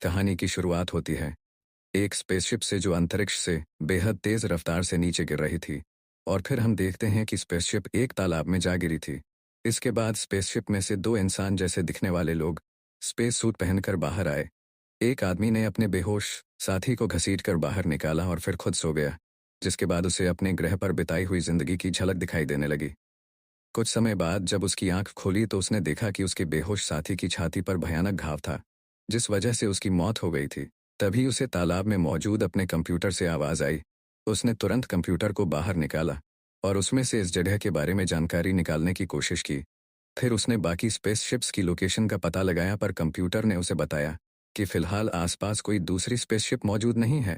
कहानी की शुरुआत होती है एक स्पेसशिप से जो अंतरिक्ष से बेहद तेज रफ्तार से नीचे गिर रही थी। और फिर हम देखते हैं कि स्पेसशिप एक तालाब में जा गिरी थी। इसके बाद स्पेसशिप में से दो इंसान जैसे दिखने वाले लोग स्पेस सूट पहनकर बाहर आए। एक आदमी ने अपने बेहोश साथी को घसीटकर बाहर निकाला और फिर खुद सो गया, जिसके बाद उसे अपने ग्रह पर बिताई हुई जिंदगी की झलक दिखाई देने लगी। कुछ समय बाद जब उसकी आंख खुली तो उसने देखा कि उसके बेहोश साथी की छाती पर भयानक घाव था, जिस वजह से उसकी मौत हो गई थी। तभी उसे तालाब में मौजूद अपने कंप्यूटर से आवाज आई। उसने तुरंत कंप्यूटर को बाहर निकाला और उसमें से इस जगह के बारे में जानकारी निकालने की कोशिश की। फिर उसने बाकी स्पेसशिप्स की लोकेशन का पता लगाया, पर कंप्यूटर ने उसे बताया कि फिलहाल आसपास कोई दूसरी स्पेसशिप मौजूद नहीं है।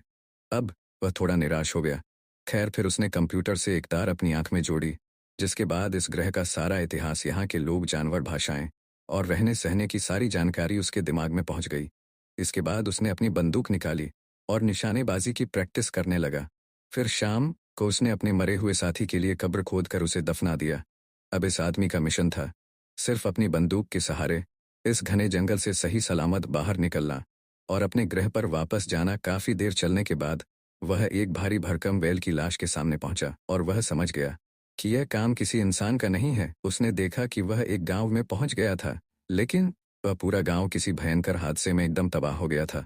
अब वह थोड़ा निराश हो गया। खैर, फिर उसने कंप्यूटर से एक तार अपनी आंख में जोड़ी, जिसके बाद इस ग्रह का सारा इतिहास, यहाँ के लोग, जानवर, भाषाएं और रहने सहने की सारी जानकारी उसके दिमाग में पहुंच गई। इसके बाद उसने अपनी बंदूक निकाली और निशानेबाजी की प्रैक्टिस करने लगा। फिर शाम को उसने अपने मरे हुए साथी के लिए कब्र खोदकर उसे दफना दिया। अब इस आदमी का मिशन था सिर्फ अपनी बंदूक के सहारे इस घने जंगल से सही सलामत बाहर निकलना और अपने ग्रह पर वापस जाना। काफी देर चलने के बाद वह एक भारी भरकम बैल की लाश के सामने पहुंचा और वह समझ गया कि यह काम किसी इंसान का नहीं है। उसने देखा कि वह एक गांव में पहुंच गया था, लेकिन वह पूरा गांव किसी भयंकर हादसे में एकदम तबाह हो गया था।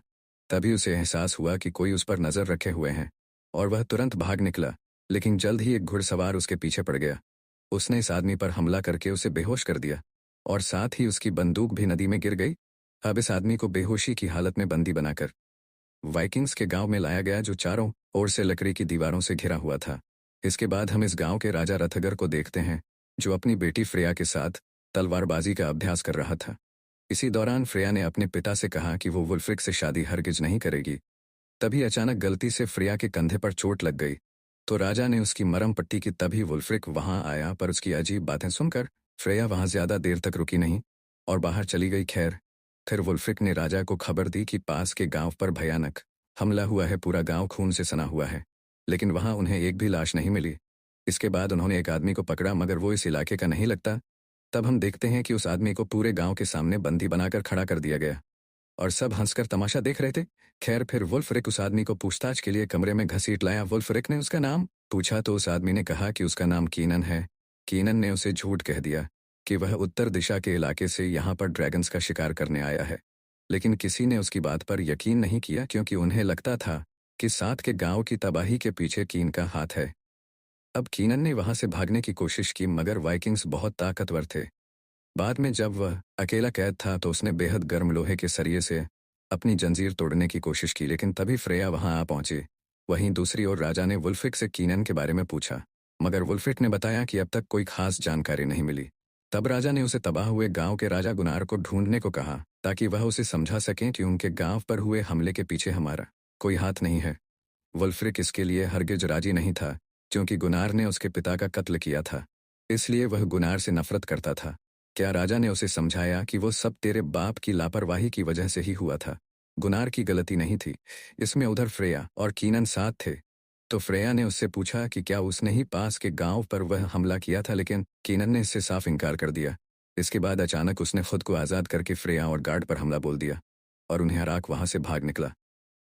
तभी उसे एहसास हुआ कि कोई उस पर नजर रखे हुए हैं और वह तुरंत भाग निकला, लेकिन जल्द ही एक घुड़सवार उसके पीछे पड़ गया। उसने इस आदमी पर हमला करके उसे बेहोश कर दिया और साथ ही उसकी बंदूक भी नदी में गिर गई। अब इस आदमी को बेहोशी की हालत में बंदी बनाकर वाइकिंग्स के गांव में लाया गया, जो चारों ओर से लकड़ी की दीवारों से घिरा हुआ था। इसके बाद हम इस गांव के राजा रथगर को देखते हैं, जो अपनी बेटी फ्रेया के साथ तलवारबाजी का अभ्यास कर रहा था। इसी दौरान फ्रेया ने अपने पिता से कहा कि वो वुल्फ्रिक से शादी हरगिज नहीं करेगी। तभी अचानक गलती से फ्रेया के कंधे पर चोट लग गई, तो राजा ने उसकी मरहम पट्टी की। तभी वुल्फ्रिक वहां आया, पर उसकी अजीब बातें सुनकर फ्रेया वहां ज्यादा देर तक रुकी नहीं और बाहर चली गई। खैर, फिर वुल्फ्रिक ने राजा को खबर दी कि पास के गांव पर भयानक हमला हुआ है, पूरा गांव खून से सना हुआ है, लेकिन वहां उन्हें एक भी लाश नहीं मिली। इसके बाद उन्होंने एक आदमी को पकड़ा, मगर वो इस इलाके का नहीं लगता। तब हम देखते हैं कि उस आदमी को पूरे गांव के सामने बंदी बनाकर खड़ा कर दिया गया और सब हंसकर तमाशा देख रहे थे। खैर, फिर वुल्फ्रिक उस आदमी को पूछताछ के लिए कमरे में घसीट लाया। वुल्फ्रिक ने उसका नाम पूछा तो उस आदमी ने कहा कि उसका नाम कीनन है। कीनन ने उसे झूठ कह दिया कि वह उत्तर दिशा के इलाके से यहाँ पर ड्रैगन्स का शिकार करने आया है, लेकिन किसी ने उसकी बात पर यकीन नहीं किया, क्योंकि उन्हें लगता था कि साथ के गांव की तबाही के पीछे कीन का हाथ है। अब कीनन ने वहां से भागने की कोशिश की, मगर वाइकिंग्स बहुत ताकतवर थे। बाद में जब वह अकेला कैद था तो उसने बेहद गर्म लोहे के सरिये से अपनी जंजीर तोड़ने की कोशिश की, लेकिन तभी फ्रेया वहां आ पहुंची। वहीं दूसरी ओर राजा ने वुल्फ्रिक से कीनन के बारे में पूछा, मगर वुल्फ्रिक ने बताया कि अब तक कोई खास जानकारी नहीं मिली। तब राजा ने उसे तबाह हुए गांव के राजा गुनार को ढूंढने को कहा, ताकि वह उसे समझा सकें कि उनके गांव पर हुए हमले के पीछे हमारा कोई हाथ नहीं है। वुल्फ्रिक इसके लिए हरगिज राजी नहीं था, क्योंकि गुनार ने उसके पिता का कत्ल किया था, इसलिए वह गुनार से नफरत करता था। क्या राजा ने उसे समझाया कि वो सब तेरे बाप की लापरवाही की वजह से ही हुआ था, गुनार की गलती नहीं थी इसमें। उधर फ्रेया और कीनन साथ थे, तो फ्रेया ने उससे पूछा कि क्या उसने ही पास के गांव पर वह हमला किया था, लेकिन कीनन ने इससे साफ इनकार कर दिया। इसके बाद अचानक उसने खुद को आज़ाद करके फ्रेया और गार्ड पर हमला बोल दिया और उन्हें हराक वहां से भाग निकला।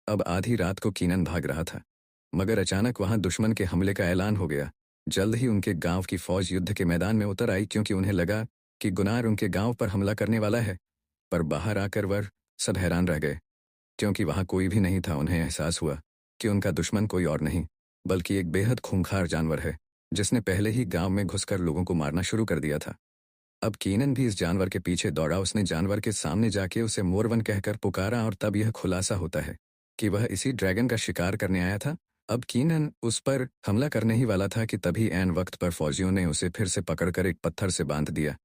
अब आधी रात को कीनन भाग रहा था, मगर अचानक वहां दुश्मन के हमले का ऐलान हो गया। जल्द ही उनके गांव की फौज युद्ध के मैदान में उतर आई, क्योंकि उन्हें लगा कि गुनार उनके गांव पर हमला करने वाला है। पर बाहर आकर वह सब हैरान रह गए, क्योंकि वहां कोई भी नहीं था। उन्हें एहसास हुआ कि उनका दुश्मन कोई और नहीं, बल्कि एक बेहद खूंखार जानवर है, जिसने पहले ही गांव में घुसकर लोगों को मारना शुरू कर दिया था। अब कीनन भी इस जानवर के पीछे दौड़ा। उसने जानवर के सामने जाके उसे मोरवन कहकर पुकारा और तब यह खुलासा होता है कि वह इसी ड्रैगन का शिकार करने आया था। अब कीनन उस पर हमला करने ही वाला था कि तभी ऐन वक्त पर फौजियों ने उसे फिर से पकड़कर एक पत्थर से बांध दिया।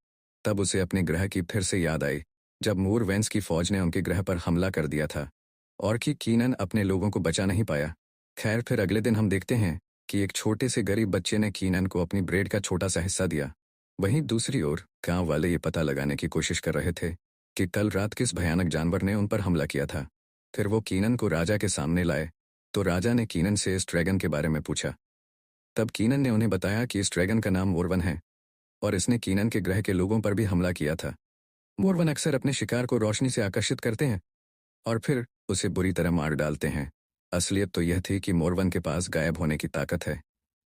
तब उसे अपने ग्रह की फिर से याद आई, जब मूरवेंस की फौज ने उनके ग्रह पर हमला कर दिया था और कि कीनन अपने लोगों को बचा नहीं पाया। खैर, फिर अगले दिन हम देखते हैं कि एक छोटे से गरीब बच्चे ने कीनन को अपनी ब्रेड का छोटा सा हिस्सा दिया। वहीं दूसरी ओर गांव वाले ये पता लगाने की कोशिश कर रहे थे कि कल रात किस भयानक जानवर ने उन पर हमला किया था। फिर वो कीनन को राजा के सामने लाए, तो राजा ने कीनन से इस ड्रैगन के बारे में पूछा। तब कीनन ने उन्हें बताया कि इस ड्रैगन का नाम मोरवन है और इसने कीनन के ग्रह के लोगों पर भी हमला किया था। मोरवन अक्सर अपने शिकार को रोशनी से आकर्षित करते हैं और फिर उसे बुरी तरह मार डालते हैं। असलियत तो यह थी कि मोरवन के पास गायब होने की ताकत है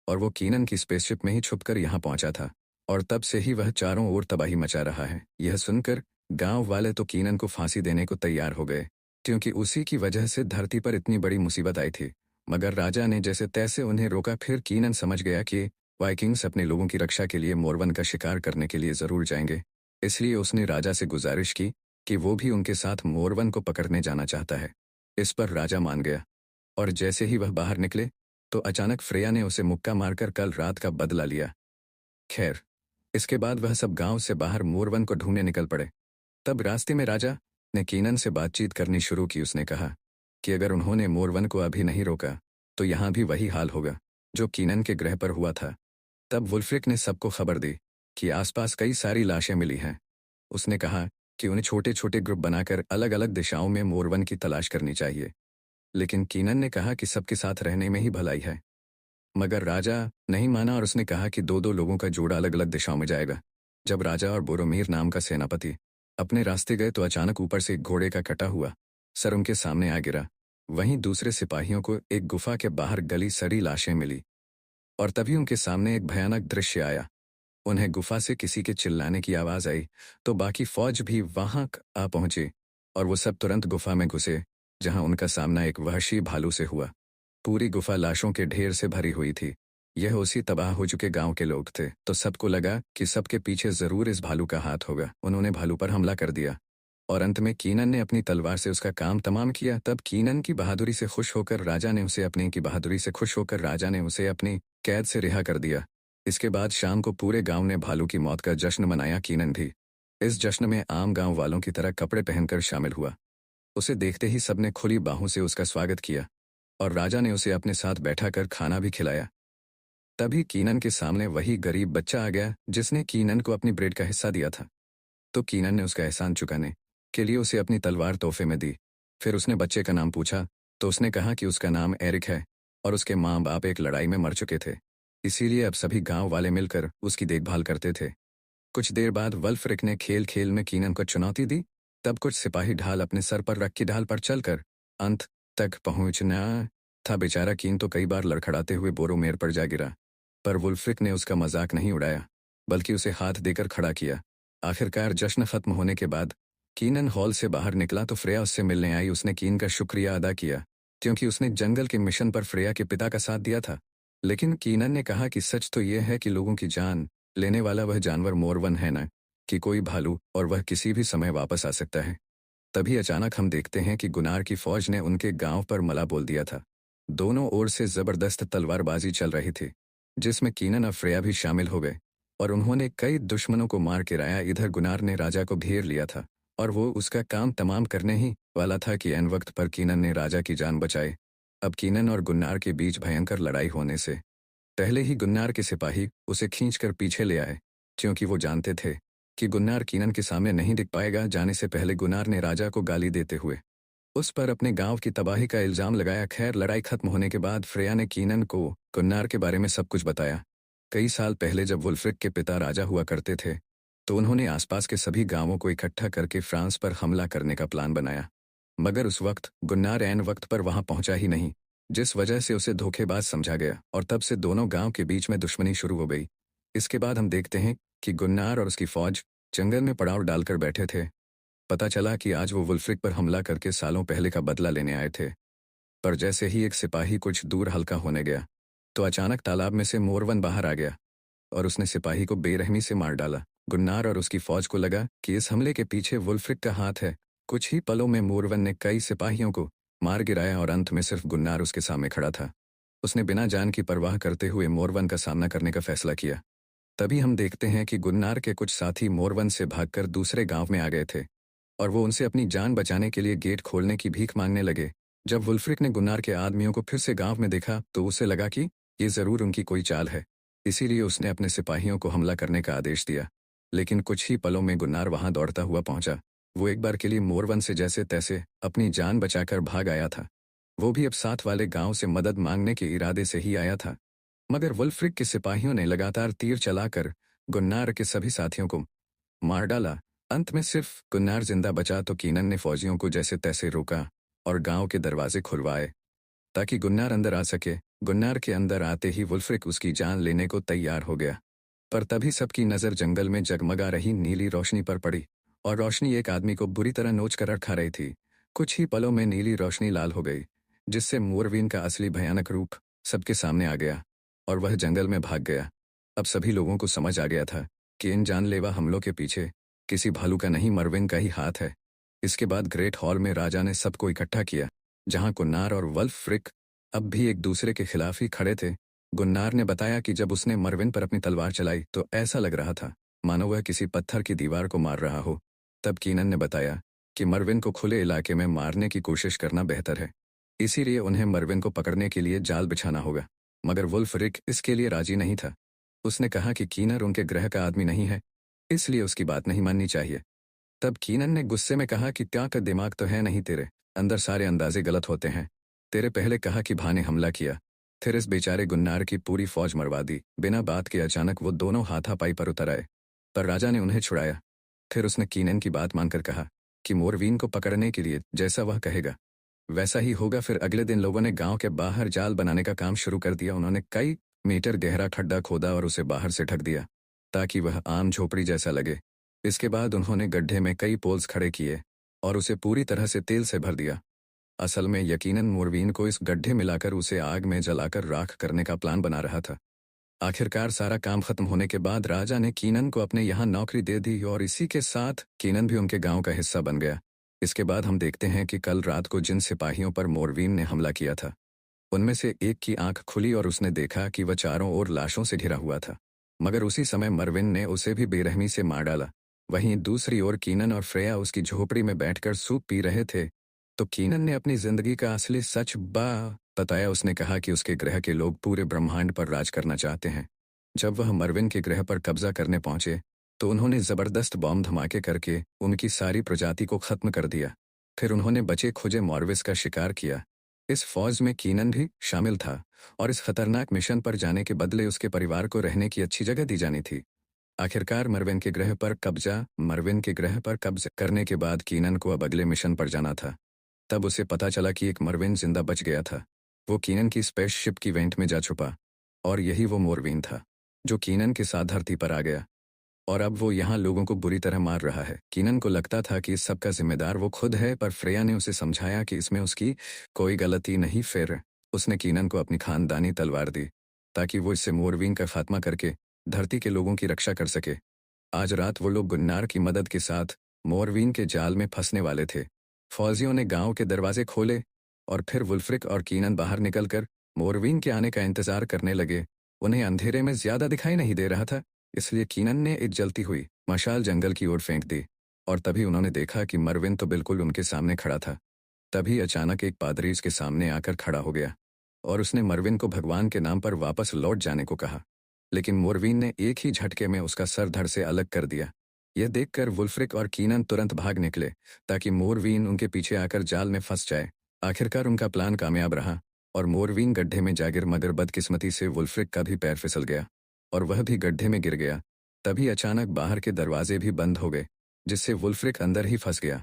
और वो कीनन की स्पेसशिप में ही छुपकर यहाँ पहुंचा था और तब से ही वह चारों ओर तबाही मचा रहा है। यह सुनकर गांव वाले तो कीनन को फांसी देने को तैयार हो गए, क्योंकि उसी की वजह से धरती पर इतनी बड़ी मुसीबत आई थी। मगर राजा ने जैसे तैसे उन्हें रोका। फिर कीनन समझ गया कि वाइकिंग्स अपने लोगों की रक्षा के लिए मोरवन का शिकार करने के लिए जरूर जाएंगे, इसलिए उसने राजा से गुजारिश की कि वो भी उनके साथ मोरवन को पकड़ने जाना चाहता है। इस पर राजा मान गया और जैसे ही वह बाहर निकले तो अचानक फ्रेया ने उसे मुक्का मारकर कल रात का बदला लिया। खैर, इसके बाद वह सब गांव से बाहर मोरवन को ढूंढने निकल पड़े। तब रास्ते में राजा ने कीनन से बातचीत करनी शुरू की। उसने कहा कि अगर उन्होंने मोरवन को अभी नहीं रोका तो यहाँ भी वही हाल होगा जो कीनन के ग्रह पर हुआ था। तब वुल्फ्रिक ने सबको खबर दी कि आसपास कई सारी लाशें मिली हैं। उसने कहा कि उन्हें छोटे छोटे ग्रुप बनाकर अलग अलग दिशाओं में मोरवन की तलाश करनी चाहिए, लेकिन कीनन ने कहा कि सबके साथ रहने में ही भलाई है। मगर राजा नहीं माना और उसने कहा कि दो दो लोगों का जोड़ा अलग अलग दिशाओं में जाएगा। जब राजा और बोरोमीर नाम का सेनापति अपने रास्ते गए तो अचानक ऊपर से एक घोड़े का कटा हुआ सर उनके सामने आ गिरा। वहीं दूसरे सिपाहियों को एक गुफा के बाहर गली सड़ी लाशें मिली और तभी उनके सामने एक भयानक दृश्य आया। उन्हें गुफा से किसी के चिल्लाने की आवाज आई तो बाकी फौज भी वहां आ पहुंची और वो सब तुरंत गुफा में घुसे, जहां उनका सामना एक वहशी भालू से हुआ। पूरी गुफा लाशों के ढेर से भरी हुई थी। यह उसी तबाह हो चुके गांव के लोग थे, तो सबको लगा कि सबके पीछे जरूर इस भालू का हाथ होगा। उन्होंने भालू पर हमला कर दिया और अंत में कीनन ने अपनी तलवार से उसका काम तमाम किया। तब कीनन की बहादुरी से खुश होकर राजा ने उसे अपनी कैद से रिहा कर दिया। इसके बाद शाम को पूरे गांव ने भालू की मौत का जश्न मनाया। कीनन भी इस जश्न में आम गांव वालों की तरह कपड़े पहनकर शामिल हुआ। उसे देखते ही सबने खुली बाहों से उसका स्वागत किया और राजा ने उसे अपने साथ बैठाकर खाना भी खिलाया। तभी कीनन के सामने वही गरीब बच्चा आ गया जिसने कीनन को अपनी ब्रेड का हिस्सा दिया था। तो कीनन ने उसका एहसान चुकाने के लिए उसे अपनी तलवार तोहफे में दी। फिर उसने बच्चे का नाम पूछा तो उसने कहा कि उसका नाम एरिक है और उसके माँ बाप एक लड़ाई में मर चुके थे, इसीलिए अब सभी गांव वाले मिलकर उसकी देखभाल करते थे। कुछ देर बाद वल्फ्रिक ने खेल खेल में कीनन को चुनौती दी। तब कुछ सिपाही ढाल अपने सर पर रखी ढाल पर चलकर अंत तक पहुंचना था। बेचारा कीन तो कई बार लड़खड़ाते हुए बोरोमेर पर जा गिरा, पर वुल्फ्रिक ने उसका मजाक नहीं उड़ाया बल्कि उसे हाथ देकर खड़ा किया। आखिरकार जश्न खत्म होने के बाद कीनन हॉल से बाहर निकला तो फ्रेया उससे मिलने आई। उसने कीन का शुक्रिया अदा किया क्योंकि उसने जंगल के मिशन पर फ्रेया के पिता का साथ दिया था। लेकिन कीनन ने कहा कि सच तो यह है कि लोगों की जान लेने वाला वह जानवर मोरवन है न कि कोई भालू, और वह किसी भी समय वापस आ सकता है। तभी अचानक हम देखते हैं कि गुनार की फौज ने उनके गांव पर हमला बोल दिया था। दोनों ओर से जबरदस्त तलवारबाजी चल रही थी, जिसमें कीनन और फ्रेया भी शामिल हो गए और उन्होंने कई दुश्मनों को मार गिराया। इधर गुनार ने राजा को घेर लिया था और वो उसका काम तमाम करने ही वाला था कि एन वक्त पर कीनन ने राजा की जान बचाई। अब कीनन और गुन्नार के बीच भयंकर लड़ाई होने से पहले ही गुन्नार के सिपाही उसे खींचकर पीछे ले आए, क्योंकि वो जानते थे कि गुन्नार कीनन के सामने नहीं दिख पाएगा। जाने से पहले गुन्नार ने राजा को गाली देते हुए उस पर अपने गांव की तबाही का इल्जाम लगाया। खैर, लड़ाई खत्म होने के बाद फ्रेया ने कीनन को गुन्नार के बारे में सब कुछ बताया। कई साल पहले जब वुल्फ्रिक के पिता राजा हुआ करते थे तो उन्होंने आसपास के सभी गांवों को इकट्ठा करके फ्रांस पर हमला करने का प्लान बनाया, मगर उस वक्त गुन्नार ऐन वक्त पर वहां पहुंचा ही नहीं, जिस वजह से उसे धोखेबाज समझा गया और तब से दोनों गांव के बीच में दुश्मनी शुरू हो गई। इसके बाद हम देखते हैं कि गुन्नार और उसकी फौज जंगल में पड़ाव डालकर बैठे थे। पता चला कि आज वो वुल्फ्रिक पर हमला करके सालों पहले का बदला लेने आए थे, पर जैसे ही एक सिपाही कुछ दूर हल्का होने गया तो अचानक तालाब में से मोरवन बाहर आ गया और उसने सिपाही को बेरहमी से मार डाला। गुन्नार और उसकी फौज को लगा कि इस हमले के पीछे वुल्फ्रिक का हाथ है। कुछ ही पलों में मोरवन ने कई सिपाहियों को मार गिराया और अंत में सिर्फ गुन्नार उसके सामने खड़ा था। उसने बिना जान की परवाह करते हुए मोरवन का सामना करने का फैसला किया। तभी हम देखते हैं कि गुन्नार के कुछ साथी मोरवन से भागकर दूसरे गांव में आ गए थे और वो उनसे अपनी जान बचाने के लिए गेट खोलने की भीख मांगने लगे। जब वुल्फ्रिक ने गुन्नार के आदमियों को फिर से गांव में देखा तो उसे लगा कि ये जरूर उनकी कोई चाल है, इसीलिए उसने अपने सिपाहियों को हमला करने का आदेश दिया। लेकिन कुछ ही पलों में गुन्नार वहां दौड़ता हुआ पहुंचा। वो एक बार के लिए मोरवन से जैसे तैसे अपनी जान बचाकर भाग आया था। वो भी अब साथ वाले गांव से मदद मांगने के इरादे से ही आया था, मगर वुल्फ्रिक के सिपाहियों ने लगातार तीर चलाकर गुन्नार के सभी साथियों को मार डाला। अंत में सिर्फ गुन्नार जिंदा बचा तो कीनन ने फौजियों को जैसे तैसे रोका और गांव के दरवाजे खुलवाए ताकि गुन्नार अंदर आ सके। गुन्नार के अंदर आते ही वुल्फ्रिक उसकी जान लेने को तैयार हो गया, पर तभी सबकी नज़र जंगल में जगमगा रही नीली रोशनी पर पड़ी, और रोशनी एक आदमी को बुरी तरह नोच कर रखा रही थी। कुछ ही पलों में नीली रोशनी लाल हो गई, जिससे मोरवीन का असली भयानक रूप सबके सामने आ गया, और वह जंगल में भाग गया। अब सभी लोगों को समझ आ गया था कि इन जानलेवा हमलों के पीछे किसी भालू का नहीं, मरविन का ही हाथ है। इसके बाद ग्रेट हॉल में राजा ने सबको इकट्ठा किया, जहां गुन्नार और वुल्फ्रिक अब भी एक दूसरे के खिलाफ ही खड़े थे। गुन्नार ने बताया कि जब उसने मरविन पर अपनी तलवार चलाई तो ऐसा लग रहा था मानो वह किसी पत्थर की दीवार को मार रहा हो। तब कीनन ने बताया कि मरविन को खुले इलाके में मारने की कोशिश करना बेहतर है, इसीलिए उन्हें मरविन को पकड़ने के लिए जाल बिछाना होगा। मगर वुल्फ्रिक इसके लिए राजी नहीं था। उसने कहा कि कीनर उनके ग्रह का आदमी नहीं है, इसलिए उसकी बात नहीं माननी चाहिए। तब कीनन ने गुस्से में कहा कि क्या का दिमाग तो है नहीं तेरे, अंदर सारे अंदाजे गलत होते हैं। तेरे पहले कहा कि भा ने हमला किया, फिर इस बेचारे गुन्नार की पूरी फौज मरवा दी। बिना बात के अचानक वो दोनों हाथापाई पर उतर आए, पर राजा ने उन्हें छुड़ाया। फिर उसने कीनन की बात मानकर कहा कि मोरवीन को पकड़ने के लिए जैसा वह कहेगा वैसा ही होगा। फिर अगले दिन लोगों ने गांव के बाहर जाल बनाने का काम शुरू कर दिया। उन्होंने कई मीटर गहरा खड्डा खोदा और उसे बाहर से ढक दिया ताकि वह आम झोपड़ी जैसा लगे। इसके बाद उन्होंने गड्ढे में कई पोल्स खड़े किए और उसे पूरी तरह से तेल से भर दिया। असल में यकीनन मोरवीन को इस गड्ढे में लाकर उसे आग में जलाकर राख करने का प्लान बना रहा था। आखिरकार सारा काम खत्म होने के बाद राजा ने कीनन को अपने यहाँ नौकरी दे दी और इसी के साथ कीनन भी उनके गांव का हिस्सा बन गया। इसके बाद हम देखते हैं कि कल रात को जिन सिपाहियों पर मोरवीन ने हमला किया था, उनमें से एक की आंख खुली और उसने देखा कि वह चारों ओर लाशों से घिरा हुआ था, मगर उसी समय मरविन ने उसे भी बेरहमी से मार डाला। वहीं दूसरी ओर कीनन और फ्रेया उसकी झोपड़ी में बैठकर सूप पी रहे थे, तो कीनन ने अपनी जिंदगी का असली सच बताया। उसने कहा कि उसके ग्रह के लोग पूरे ब्रह्मांड पर राज करना चाहते हैं। जब वह मरविन के ग्रह पर कब्जा करने पहुंचे तो उन्होंने जबरदस्त बॉम्ब धमाके करके उनकी सारी प्रजाति को खत्म कर दिया। फिर उन्होंने बचे खुजे मॉर्विस का शिकार किया। इस फौज में कीनन भी शामिल था और इस खतरनाक मिशन पर जाने के बदले उसके परिवार को रहने की अच्छी जगह दी जानी थी। आखिरकार मरविन के ग्रह पर कब्जा करने के बाद कीनन को अब अगले मिशन पर जाना था। तब उसे पता चला कि एक मरविन जिंदा बच गया था। वो कीनन की स्पेसशिप की वेंट में जा छुपा, और यही वो मोरवीन था जो कीनन के साथ धरती पर आ गया, और अब वो यहाँ लोगों को बुरी तरह मार रहा है। कीनन को लगता था कि इस सब का जिम्मेदार वो खुद है, पर फ्रेया ने उसे समझाया कि इसमें उसकी कोई गलती नहीं। फिर उसने कीनन को अपनी खानदानी तलवार दी ताकि वो इससे मोरवीन का खात्मा करके धरती के लोगों की रक्षा कर सके। आज रात वो लोग गुन्नार की मदद के साथ मोरवीन के जाल में फंसने वाले थे। फौजियों ने गांव के दरवाजे खोले और फिर वुल्फ्रिक और कीनन बाहर निकलकर मोरवीन के आने का इंतजार करने लगे। उन्हें अंधेरे में ज्यादा दिखाई नहीं दे रहा था, इसलिए कीनन ने एक जलती हुई मशाल जंगल की ओर फेंक दी, और तभी उन्होंने देखा कि मरविन तो बिल्कुल उनके सामने खड़ा था। तभी अचानक एक पादरी उसके सामने आकर खड़ा हो गया और उसने मरविन को भगवान के नाम पर वापस लौट जाने को कहा, लेकिन मोरवीन ने एक ही झटके में उसका सर धड़ से अलग कर दिया। यह देखकर वुल्फ्रिक और कीनन तुरंत भाग निकले ताकि मोरवीन उनके पीछे आकर जाल में फंस जाए। आखिरकार उनका प्लान कामयाब रहा और मोरवीन गड्ढे में जा गिर, मगर बदकिस्मती से वुल्फ्रिक का भी पैर फिसल गया और वह भी गड्ढे में गिर गया। तभी अचानक बाहर के दरवाजे भी बंद हो गए, जिससे वुल्फ्रिक अंदर ही फंस गया।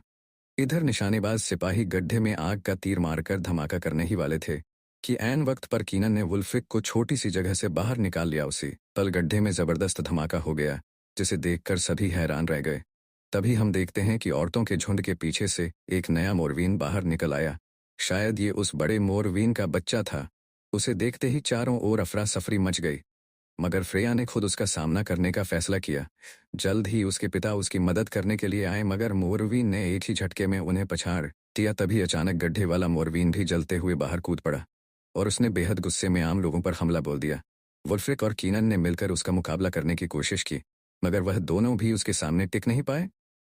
इधर निशानेबाज सिपाही गड्ढे में आग का तीर मारकर धमाका करने ही वाले थे कि ऐन वक्त पर कीनन ने वुल्फ्रिक को छोटी सी जगह से बाहर निकाल लिया। उसी पल गड्ढे में जबरदस्त धमाका हो गया, जिसे देखकर सभी हैरान रह गए। तभी हम देखते हैं कि औरतों के झुंड के पीछे से एक नया मोरवीन बाहर निकल आया। शायद ये उस बड़े मोरवीन का बच्चा था। उसे देखते ही चारों ओर अफरा सफरी मच गई, मगर फ्रेया ने खुद उसका सामना करने का फैसला किया। जल्द ही उसके पिता उसकी मदद करने के लिए आए, मगर मोरवीन ने एक ही झटके में उन्हें पछाड़ दिया। तभी अचानक गड्ढे वाला मोरवीन भी जलते हुए बाहर कूद पड़ा और उसने बेहद गुस्से में आम लोगों पर हमला बोल दिया। वुल्फ्रिक और कीनन ने मिलकर उसका मुकाबला करने की कोशिश की, मगर वह दोनों भी उसके सामने टिक नहीं पाए।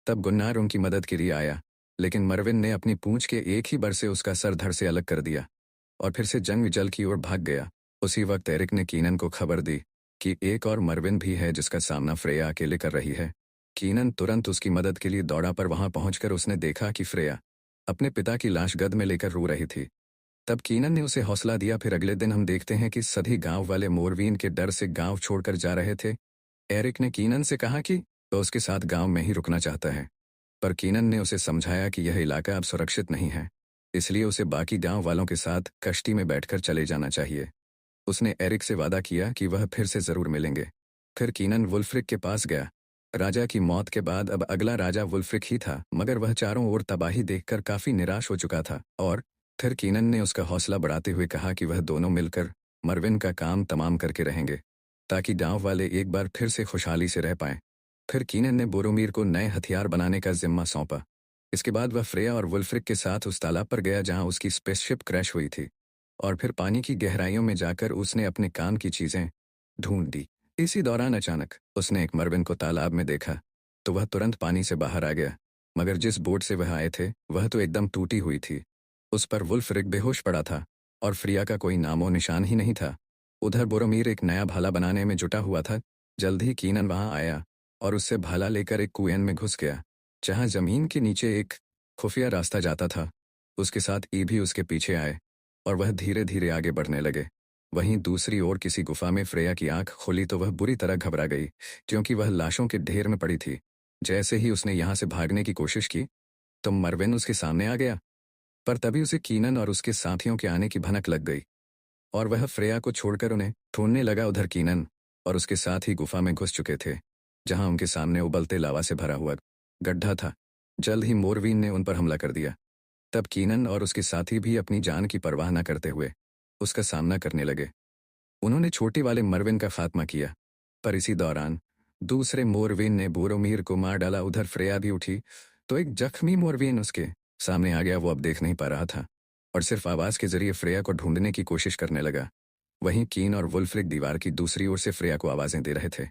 तब गुन्नार उनकी मदद के लिए आया, लेकिन मरविन ने अपनी पूंछ के एक ही बर से उसका सर धड़ से अलग कर दिया और फिर से जंग जल की ओर भाग गया। उसी वक्त एरिक ने कीनन को खबर दी कि एक और मरविन भी है जिसका सामना फ्रेया अकेले कर रही है। कीनन तुरंत उसकी मदद के लिए दौड़ा, पर वहां पहुंचकर उसने देखा कि फ्रेया अपने पिता की लाश गद में लेकर रो रही थी। तब कीनन ने उसे हौसला दिया। फिर अगले दिन हम देखते हैं कि सभी गांव वाले मोरवीन के डर से गांव छोड़कर जा रहे थे। एरिक ने कीनन से कहा कि वह उसके साथ गांव में ही रुकना चाहता है, पर कीनन ने उसे समझाया कि यह इलाका अब सुरक्षित नहीं है, इसलिए उसे बाकी गांव वालों के साथ कश्ती में बैठकर चले जाना चाहिए। उसने एरिक से वादा किया कि वह फिर से जरूर मिलेंगे। फिर कीनन वुल्फ्रिक के पास गया। राजा की मौत के बाद अब अगला राजा वुल्फ्रिक ही था, मगर वह चारों ओर तबाही देखकर काफी निराश हो चुका था। और फिर कीनन ने उसका हौसला बढ़ाते हुए कहा कि वह दोनों मिलकर मरविन का काम तमाम करके रहेंगे, ताकि गांव वाले एक बार फिर से खुशहाली से रह पाएं। फिर कीनन ने बोरोमीर को नए हथियार बनाने का जिम्मा सौंपा। इसके बाद वह फ्रेया और वुल्फ्रिक के साथ उस तालाब पर गया जहां उसकी स्पेसशिप क्रैश हुई थी, और फिर पानी की गहराइयों में जाकर उसने अपने काम की चीजें ढूंढ दी। इसी दौरान अचानक उसने एक मरविन को तालाब में देखा, तो वह तुरंत पानी से बाहर आ गया। मगर जिस बोट से वह आए थे वह तो एकदम टूटी हुई थी। उस पर वुल्फ्रिक बेहोश पड़ा था और फ्रिया का कोई नामो निशान ही नहीं था। उधर बोरोमीर एक नया भाला बनाने में जुटा हुआ था। जल्द ही कीनन वहां आया और उससे भाला लेकर एक कुएं में घुस गया, जहां जमीन के नीचे एक खुफिया रास्ता जाता था। उसके साथ ई भी उसके पीछे आए और वह धीरे धीरे आगे बढ़ने लगे। वहीं दूसरी ओर किसी गुफा में फ्रेया की आंख खुली तो वह बुरी तरह घबरा गई, क्योंकि वह लाशों के ढेर में पड़ी थी। जैसे ही उसने यहां से भागने की कोशिश की तो मरविन उसके सामने आ गया, पर तभी उसे कीनन और उसके साथियों के आने की भनक लग गई और वह फ्रेया को छोड़कर उन्हें ढूंढने लगा। उधर कीनन और उसके साथ ही गुफा में घुस चुके थे, जहां उनके सामने उबलते लावा से भरा हुआ गड्ढा था। जल्द ही मोरवीन ने उन पर हमला कर दिया। तब कीनन और उसके साथी भी अपनी जान की परवाह न करते हुए उसका सामना करने लगे। उन्होंने छोटे वाले मरविन का खात्मा किया, पर इसी दौरान दूसरे मोरविन ने बोरोमीर को मार डाला। उधर फ्रेया भी उठी तो एक जख्मी मोरविन उसके सामने आ गया। वो अब देख नहीं पा रहा था और सिर्फ आवाज के जरिए फ्रेया को ढूंढने की कोशिश करने लगा। वहीं कीन और वुल्फ्रिक दीवार की दूसरी ओर से फ्रेया को आवाजें दे रहे थे।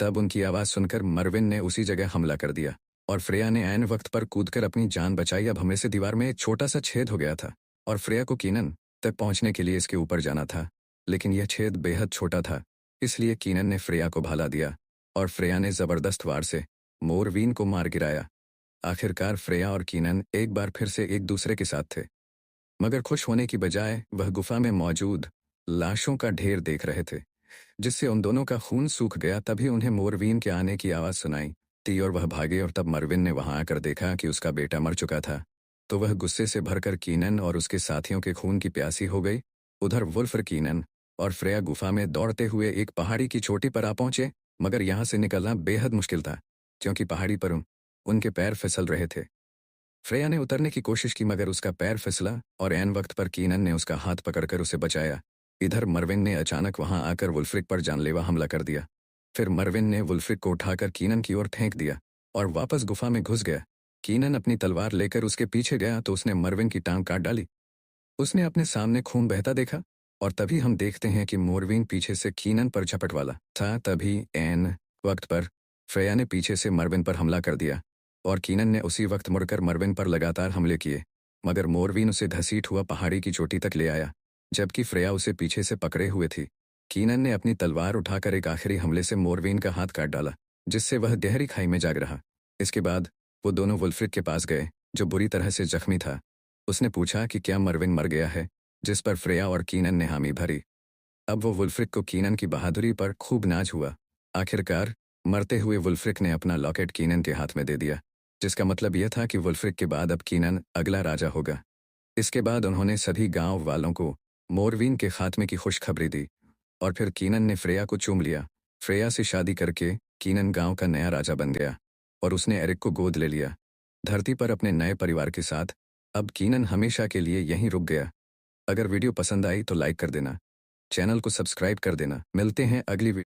तब उनकी आवाज सुनकर मरविन ने उसी जगह हमला कर दिया और फ्रेया ने ऐन वक्त पर कूदकर अपनी जान बचाई। अब हमले से दीवार में एक छोटा सा छेद हो गया था और फ्रेया को कीनन तक पहुंचने के लिए इसके ऊपर जाना था, लेकिन यह छेद बेहद छोटा था। इसलिए कीनन ने फ्रेया को भाला दिया और फ्रेया ने जबरदस्त वार से मोरवीन को मार गिराया। आखिरकार फ्रेया और कीनन एक बार फिर से एक दूसरे के साथ थे, मगर खुश होने की बजाय वह गुफा में मौजूद लाशों का ढेर देख रहे थे, जिससे उन दोनों का खून सूख गया। तभी उन्हें मोरवीन के आने की आवाज सुनाई थी और वह भागे, और तब मरविन ने वहां आकर देखा कि उसका बेटा मर चुका था। तो वह गुस्से से भरकर कीनन और उसके साथियों के खून की प्यासी हो गई। उधर वुल्फ्र कीनन और फ्रेया गुफा में दौड़ते हुए एक पहाड़ी की चोटी पर आ पहुंचे, मगर यहां से निकलना बेहद मुश्किल था, क्योंकि पहाड़ी पर उनके पैर फिसल रहे थे। फ्रेया ने उतरने की कोशिश की, मगर उसका पैर फिसला और ऐन वक्त पर कीनन ने उसका हाथ पकड़कर उसे बचाया। इधर मरविन ने अचानक वहां आकर वुल्फ्रिक पर जानलेवा हमला कर दिया। फिर मरविन ने वुल्फ्रिक को उठाकर कीनन की ओर फेंक दिया और वापस गुफा में घुस गया। कीनन अपनी तलवार लेकर उसके पीछे गया तो उसने मरविन की टांग काट डाली। उसने अपने सामने खून बहता देखा और तभी हम देखते हैं कि मोरविन पीछे से कीनन पर झपट वाला था। तभी ऐन वक्त पर फ्रेया ने पीछे से मरविन पर हमला कर दिया और कीनन ने उसी वक्त मुड़कर मरविन पर लगातार हमले किए, मगर मोरविन उसे घसीट हुआ पहाड़ी की चोटी तक ले आया, जबकि फ्रेया उसे पीछे से पकड़े हुए थी। कीनन ने अपनी तलवार उठाकर एक आखिरी हमले से मोरविन का हाथ काट डाला, जिससे वह गहरी खाई में जाग रहा। इसके बाद वो दोनों वुल्फ्रिक के पास गए, जो बुरी तरह से जख्मी था। उसने पूछा कि क्या मरविन मर गया है, जिस पर फ्रेया और कीनन ने हामी भरी। अब वो वुल्फ्रिक को कीनन की बहादुरी पर खूब नाज हुआ। आखिरकार मरते हुए वुल्फ्रिक ने अपना लॉकेट कीनन के हाथ में दे दिया, जिसका मतलब यह था कि वुल्फ्रिक के बाद अब कीनन अगला राजा होगा। इसके बाद उन्होंने सभी गांव वालों को मोरविन के खात्मे की खुशखबरी दी और फिर कीनन ने फ्रेया को चूम लिया। फ्रेया से शादी करके कीनन गांव का नया राजा बन गया और उसने एरिक को गोद ले लिया। धरती पर अपने नए परिवार के साथ अब कीनन हमेशा के लिए यहीं रुक गया। अगर वीडियो पसंद आई तो लाइक कर देना, चैनल को सब्सक्राइब कर देना। मिलते हैं अगली वीडियो।